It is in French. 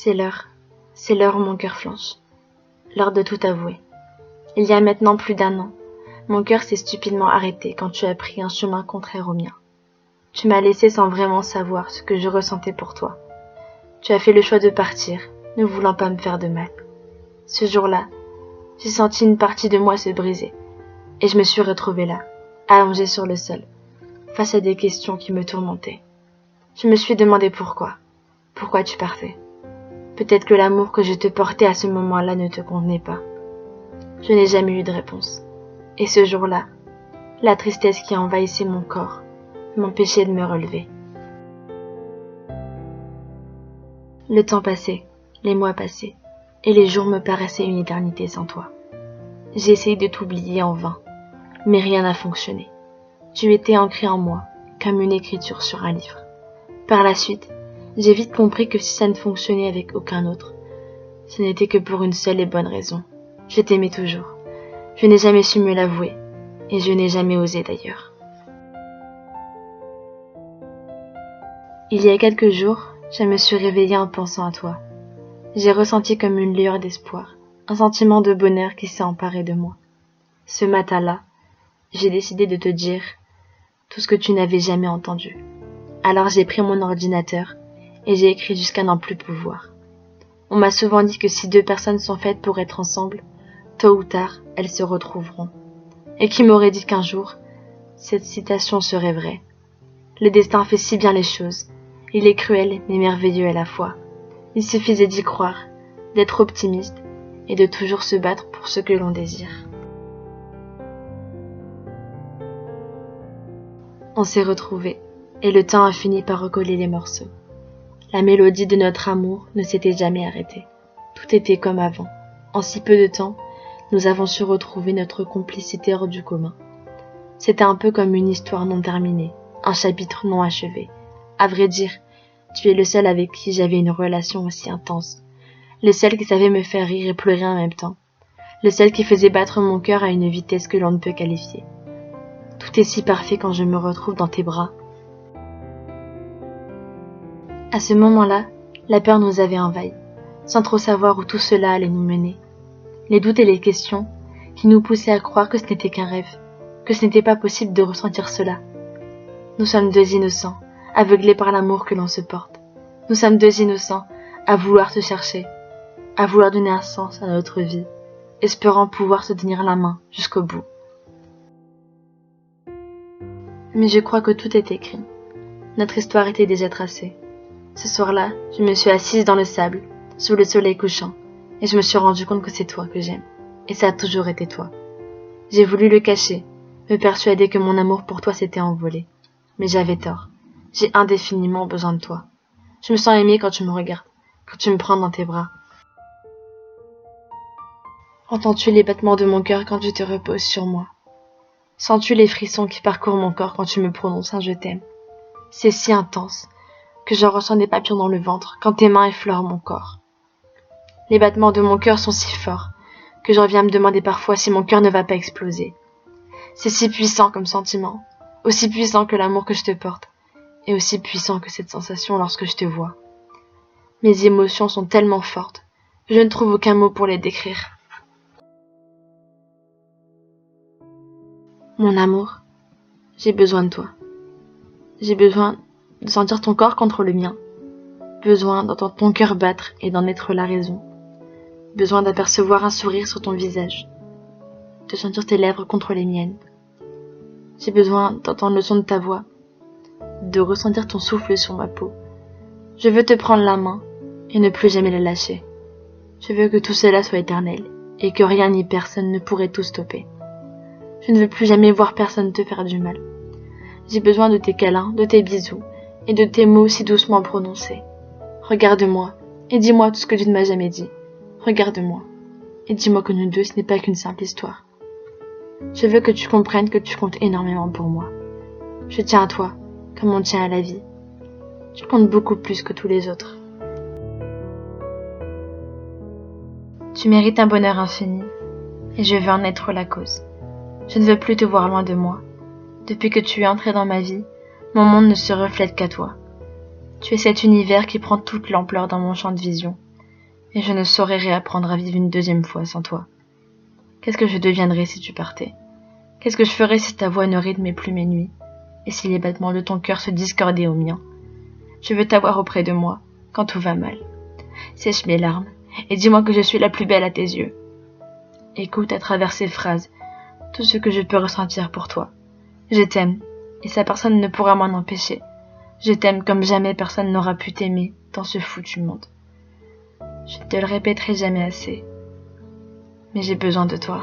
C'est l'heure où mon cœur flanche. L'heure de tout avouer. Il y a maintenant plus d'1 an, mon cœur s'est stupidement arrêté quand tu as pris un chemin contraire au mien. Tu m'as laissé sans vraiment savoir ce que je ressentais pour toi. Tu as fait le choix de partir, ne voulant pas me faire de mal. Ce jour-là, j'ai senti une partie de moi se briser, et je me suis retrouvée là, allongée sur le sol, face à des questions qui me tourmentaient. Je me suis demandé pourquoi tu partais. Peut-être que l'amour que je te portais à ce moment-là ne te convenait pas. Je n'ai jamais eu de réponse. Et ce jour-là, la tristesse qui envahissait mon corps m'empêchait de me relever. Le temps passait, les mois passaient, et les jours me paraissaient une éternité sans toi. J'ai essayé de t'oublier en vain, mais rien n'a fonctionné. Tu étais ancré en moi, comme une écriture sur un livre. Par la suite, j'ai vite compris que si ça ne fonctionnait avec aucun autre, ce n'était que pour une seule et bonne raison. Je t'aimais toujours. Je n'ai jamais su me l'avouer, et je n'ai jamais osé d'ailleurs. Il y a quelques jours, je me suis réveillée en pensant à toi. J'ai ressenti comme une lueur d'espoir, un sentiment de bonheur qui s'est emparé de moi. Ce matin-là, j'ai décidé de te dire tout ce que tu n'avais jamais entendu. Alors j'ai pris mon ordinateur et j'ai écrit jusqu'à n'en plus pouvoir. On m'a souvent dit que si 2 personnes sont faites pour être ensemble, tôt ou tard, elles se retrouveront. Et qui m'aurait dit qu'un jour, cette citation serait vraie. Le destin fait si bien les choses. Il est cruel mais merveilleux à la fois. Il suffisait d'y croire, d'être optimiste et de toujours se battre pour ce que l'on désire. On s'est retrouvés et le temps a fini par recoller les morceaux. La mélodie de notre amour ne s'était jamais arrêtée. Tout était comme avant. En si peu de temps, nous avons su retrouver notre complicité hors du commun. C'était un peu comme une histoire non terminée, un chapitre non achevé. À vrai dire, tu es le seul avec qui j'avais une relation aussi intense. Le seul qui savait me faire rire et pleurer en même temps. Le seul qui faisait battre mon cœur à une vitesse que l'on ne peut qualifier. Tout est si parfait quand je me retrouve dans tes bras. À ce moment-là, la peur nous avait envahis, sans trop savoir où tout cela allait nous mener. Les doutes et les questions qui nous poussaient à croire que ce n'était qu'un rêve, que ce n'était pas possible de ressentir cela. Nous sommes 2 innocents, aveuglés par l'amour que l'on se porte. Nous sommes 2 innocents à vouloir se chercher, à vouloir donner un sens à notre vie, espérant pouvoir se tenir la main jusqu'au bout. Mais je crois que tout est écrit. Notre histoire était déjà tracée. Ce soir-là, je me suis assise dans le sable, sous le soleil couchant, et je me suis rendu compte que c'est toi que j'aime. Et ça a toujours été toi. J'ai voulu le cacher, me persuader que mon amour pour toi s'était envolé. Mais j'avais tort. J'ai indéfiniment besoin de toi. Je me sens aimée quand tu me regardes, quand tu me prends dans tes bras. Entends-tu les battements de mon cœur quand tu te reposes sur moi? Sens-tu les frissons qui parcourent mon corps quand tu me prononces un je t'aime? C'est si intense que j'en ressens des papillons dans le ventre quand tes mains effleurent mon corps. Les battements de mon cœur sont si forts que j'en viens à me demander parfois si mon cœur ne va pas exploser. C'est si puissant comme sentiment, aussi puissant que l'amour que je te porte, et aussi puissant que cette sensation lorsque je te vois. Mes émotions sont tellement fortes que je ne trouve aucun mot pour les décrire. Mon amour, j'ai besoin de toi. J'ai besoin de sentir ton corps contre le mien. Besoin d'entendre ton cœur battre et d'en être la raison. Besoin d'apercevoir un sourire sur ton visage. De sentir tes lèvres contre les miennes. J'ai besoin d'entendre le son de ta voix. De ressentir ton souffle sur ma peau. Je veux te prendre la main et ne plus jamais la lâcher. Je veux que tout cela soit éternel et que rien ni personne ne pourrait tout stopper. Je ne veux plus jamais voir personne te faire du mal. J'ai besoin de tes câlins, de tes bisous et de tes mots si doucement prononcés. Regarde-moi et dis-moi tout ce que tu ne m'as jamais dit. Regarde-moi et dis-moi que nous deux ce n'est pas qu'une simple histoire. Je veux que tu comprennes que tu comptes énormément pour moi. Je tiens à toi comme on tient à la vie. Tu comptes beaucoup plus que tous les autres. Tu mérites un bonheur infini et je veux en être la cause. Je ne veux plus te voir loin de moi. Depuis que tu es entré dans ma vie, mon monde ne se reflète qu'à toi. Tu es cet univers qui prend toute l'ampleur dans mon champ de vision. et je ne saurais réapprendre à vivre une deuxième fois sans toi. Qu'est-ce que je deviendrais si tu partais? Qu'est-ce que je ferais si ta voix ne rythmait plus mes nuits, et si les battements de ton cœur se discordaient aux miens? Je veux t'avoir auprès de moi, quand tout va mal. Sèche mes larmes, et dis-moi que je suis la plus belle à tes yeux. Écoute à travers ces phrases tout ce que je peux ressentir pour toi. Je t'aime, et ça personne ne pourra m'en empêcher. Je t'aime comme jamais personne n'aura pu t'aimer dans ce foutu monde. Je ne te le répéterai jamais assez, mais j'ai besoin de toi.